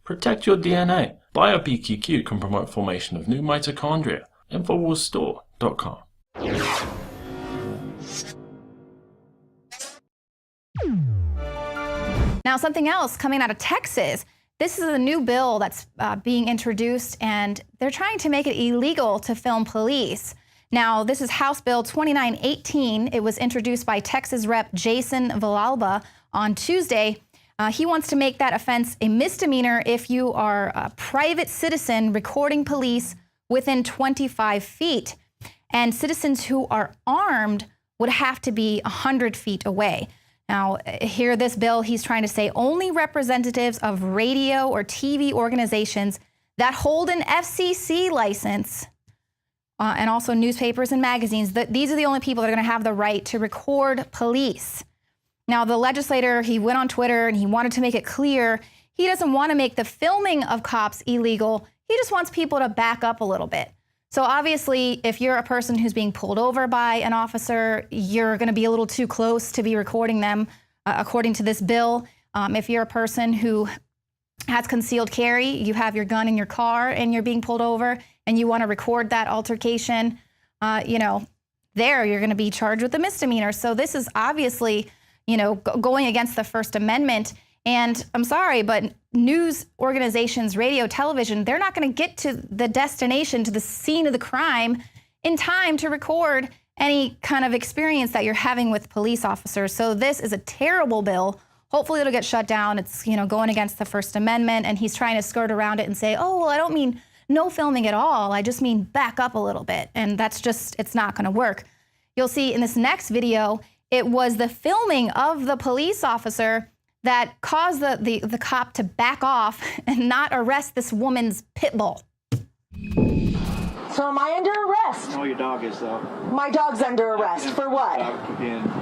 Protect your DNA. BioPQQ can promote formation of new mitochondria. Infowarsstore.com. Now, something else coming out of Texas. This is a new bill that's being introduced, and they're trying to make it illegal to film police. Now, this is House Bill 2918. It was introduced by Texas Rep. Jason Villalba on Tuesday. He wants to make that offense a misdemeanor if you are a private citizen recording police within 25 feet. And citizens who are armed would have to be 100 feet away. Now, here this bill, he's trying to say only representatives of radio or TV organizations that hold an FCC license and also newspapers and magazines, these are the only people that are going to have the right to record police. Now, the legislator, he went on Twitter and he wanted to make it clear he doesn't want to make the filming of cops illegal. He just wants people to back up a little bit. So obviously, if you're a person who's being pulled over by an officer, you're going to be a little too close to be recording them, according to this bill. If you're a person who has concealed carry, you have your gun in your car and you're being pulled over and you want to record that altercation, there you're going to be charged with a misdemeanor. So this is obviously, going against the First Amendment. And I'm sorry, but news organizations, radio, television, they're not going to get to the destination, to the scene of the crime in time to record any kind of experience that you're having with police officers. So this is a terrible bill. Hopefully it'll get shut down. It's, going against the First Amendment, and he's trying to skirt around it and say, oh, well, I don't mean no filming at all. I just mean back up a little bit. And that's just, it's not going to work. You'll see in this next video, it was the filming of the police officer that caused the cop to back off and not arrest this woman's pit bull. So am I under arrest? No, your dog is, though. My dog's under arrest. For what?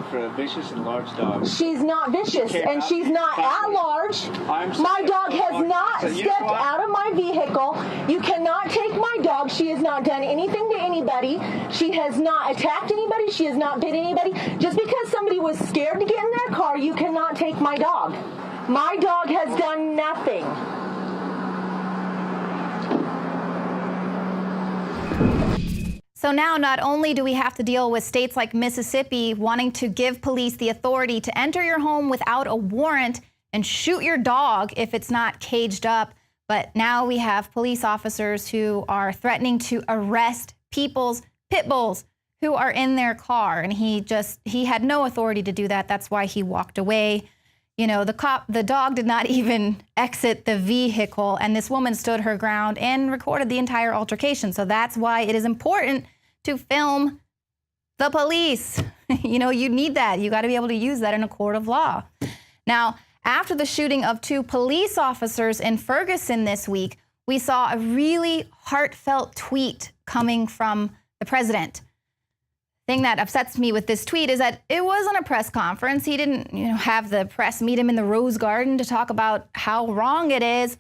For a vicious and large dog. She's not vicious, and she's not at large. My dog has not stepped out of my vehicle. You cannot take my dog. She has not done anything to anybody. She has not attacked anybody. She has not bit anybody. Just because somebody was scared to get in their car, you cannot take my dog. My dog has done nothing. So now not only do we have to deal with states like Mississippi wanting to give police the authority to enter your home without a warrant and shoot your dog if it's not caged up, but now we have police officers who are threatening to arrest people's pit bulls who are in their car. And he had no authority to do that. That's why he walked away. The dog did not even exit the vehicle, and this woman stood her ground and recorded the entire altercation. So that's why it is important to film the police. You need that. You got to be able to use that in a court of law. Now, after the shooting of 2 police officers in Ferguson this week, we saw a really heartfelt tweet coming from the president. Thing that upsets me with this tweet is that it wasn't a press conference. He didn't, have the press meet him in the Rose Garden to talk about how wrong it is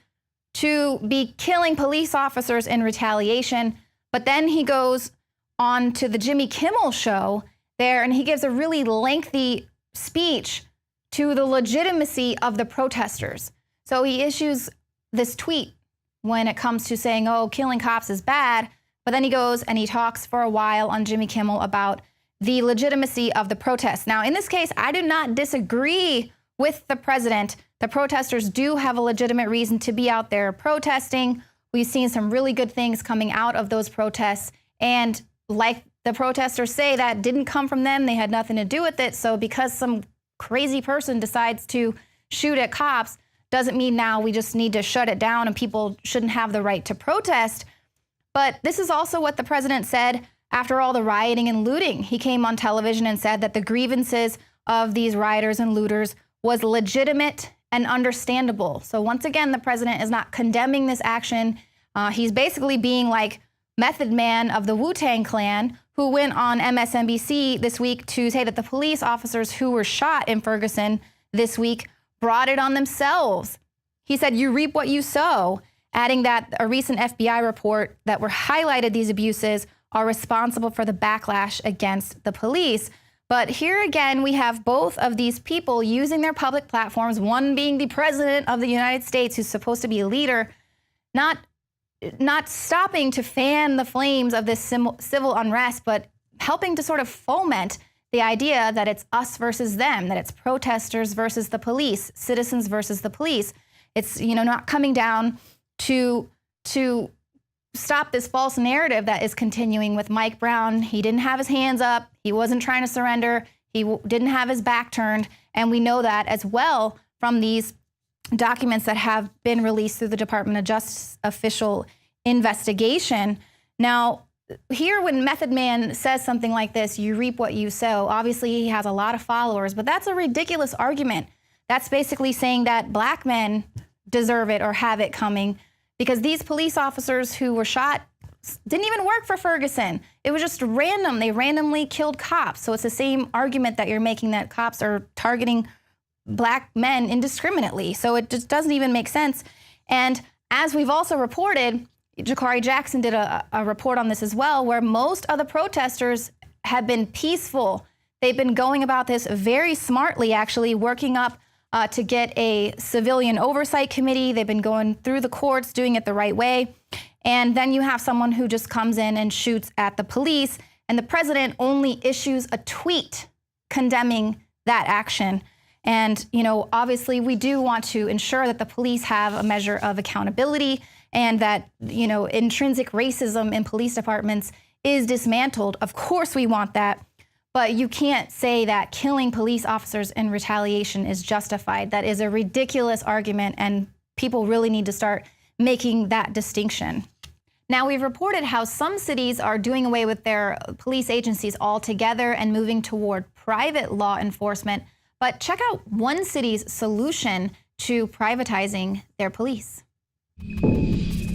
to be killing police officers in retaliation. But then he goes on to the Jimmy Kimmel show there, and he gives a really lengthy speech to the legitimacy of the protesters. So he issues this tweet when it comes to saying, oh, killing cops is bad. But then he goes and he talks for a while on Jimmy Kimmel about the legitimacy of the protests. Now, in this case, I do not disagree with the president. The protesters do have a legitimate reason to be out there protesting. We've seen some really good things coming out of those protests. And like the protesters say, that didn't come from them. They had nothing to do with it. So because some crazy person decides to shoot at cops doesn't mean now we just need to shut it down and people shouldn't have the right to protest. But this is also what the president said after all the rioting and looting. He came on television and said that the grievances of these rioters and looters was legitimate and understandable. So once again, the president is not condemning this action. He's basically being like Method Man of the Wu-Tang Clan, who went on MSNBC this week to say that the police officers who were shot in Ferguson this week brought it on themselves. He said, you reap what you sow, adding that a recent FBI report that were highlighted these abuses are responsible for the backlash against the police. But here again, we have both of these people using their public platforms, one being the president of the United States, who's supposed to be a leader, not stopping to fan the flames of this civil unrest, but helping to sort of foment the idea that it's us versus them, that it's protesters versus the police, citizens versus the police. It's, not coming down to stop this false narrative that is continuing with Mike Brown. He didn't have his hands up. He wasn't trying to surrender. He didn't have his back turned. And we know that as well from these documents that have been released through the Department of Justice official investigation. Now, here when Method Man says something like this, you reap what you sow. Obviously, he has a lot of followers, but that's a ridiculous argument. That's basically saying that black men deserve it or have it coming, because these police officers who were shot didn't even work for Ferguson. It was just random. They randomly killed cops. So it's the same argument that you're making, that cops are targeting black men indiscriminately. So it just doesn't even make sense. And as we've also reported, Jakari Jackson did a report on this as well, where most of the protesters have been peaceful. They've been going about this very smartly, actually working up to get a civilian oversight committee. They've been going through the courts, doing it the right way. And then you have someone who just comes in and shoots at the police, and the president only issues a tweet condemning that action. And, obviously we do want to ensure that the police have a measure of accountability and that, intrinsic racism in police departments is dismantled. Of course we want that. But you can't say that killing police officers in retaliation is justified. That is a ridiculous argument, and people really need to start making that distinction. Now, we've reported how some cities are doing away with their police agencies altogether and moving toward private law enforcement. But check out one city's solution to privatizing their police.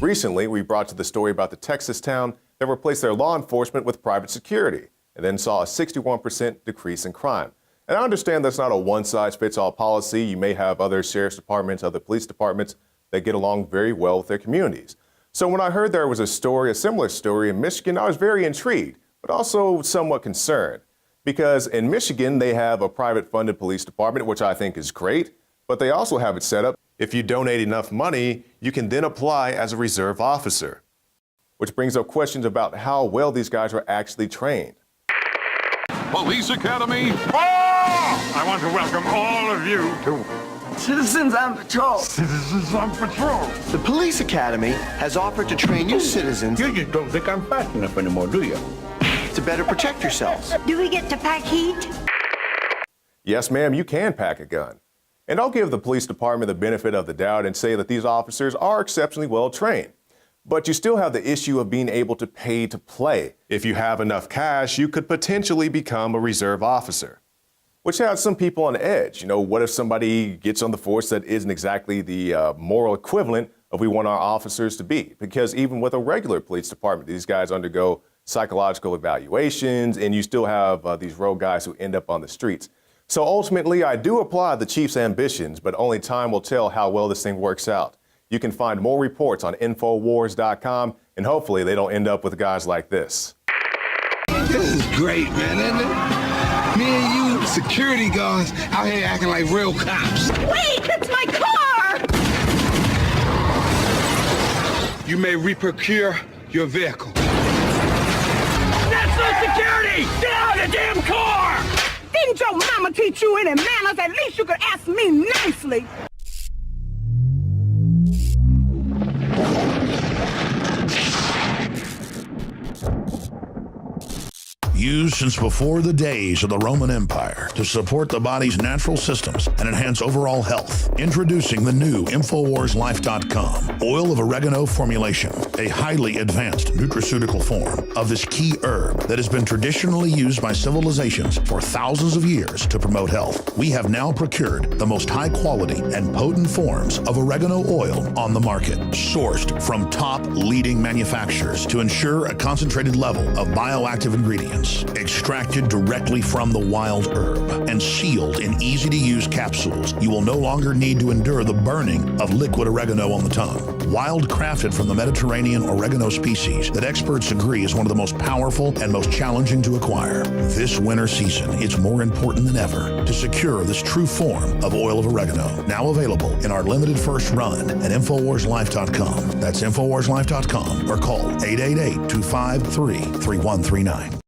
Recently, we brought you the story about the Texas town that replaced their law enforcement with private security, and then saw a 61% decrease in crime. And I understand that's not a one-size-fits-all policy. You may have other sheriff's departments, other police departments that get along very well with their communities. So when I heard there was a similar story in Michigan, I was very intrigued, but also somewhat concerned. Because in Michigan, they have a private-funded police department, which I think is great, but they also have it set up. If you donate enough money, you can then apply as a reserve officer, which brings up questions about how well these guys are actually trained. Police Academy. I want to welcome all of you to Citizens on Patrol. Citizens on Patrol. The Police Academy has offered to train you citizens You just don't think I'm fast enough anymore, do you? to better protect yourselves. Do we get to pack heat? Yes, ma'am, you can pack a gun. And I'll give the police department the benefit of the doubt and say that these officers are exceptionally well trained. But you still have the issue of being able to pay to play. If you have enough cash, you could potentially become a reserve officer, which has some people on edge. What if somebody gets on the force that isn't exactly the moral equivalent of we want our officers to be? Because even with a regular police department, these guys undergo psychological evaluations, and you still have these rogue guys who end up on the streets. So ultimately, I do applaud the chief's ambitions, but only time will tell how well this thing works out. You can find more reports on Infowars.com, and hopefully they don't end up with guys like this. This is great, man, isn't it? Me and you, security guards, out here acting like real cops. Wait, that's my car! You may reprocure your vehicle. That's not security! Get out of the damn car! Didn't your mama teach you any manners? At least you could ask me nicely. Used since before the days of the Roman Empire to support the body's natural systems and enhance overall health. Introducing the new InfoWarsLife.com oil of oregano formulation, a highly advanced nutraceutical form of this key herb that has been traditionally used by civilizations for thousands of years to promote health. We have now procured the most high quality and potent forms of oregano oil on the market, sourced from top leading manufacturers to ensure a concentrated level of bioactive ingredients essence, extracted directly from the wild herb and sealed in easy-to-use capsules. You will no longer need to endure the burning of liquid oregano on the tongue. Wild crafted from the Mediterranean oregano species that experts agree is one of the most powerful and most challenging to acquire. This winter season, it's more important than ever to secure this true form of oil of oregano. Now available in our limited first run at InfoWarsLife.com. That's InfoWarsLife.com or call 888-253-3139.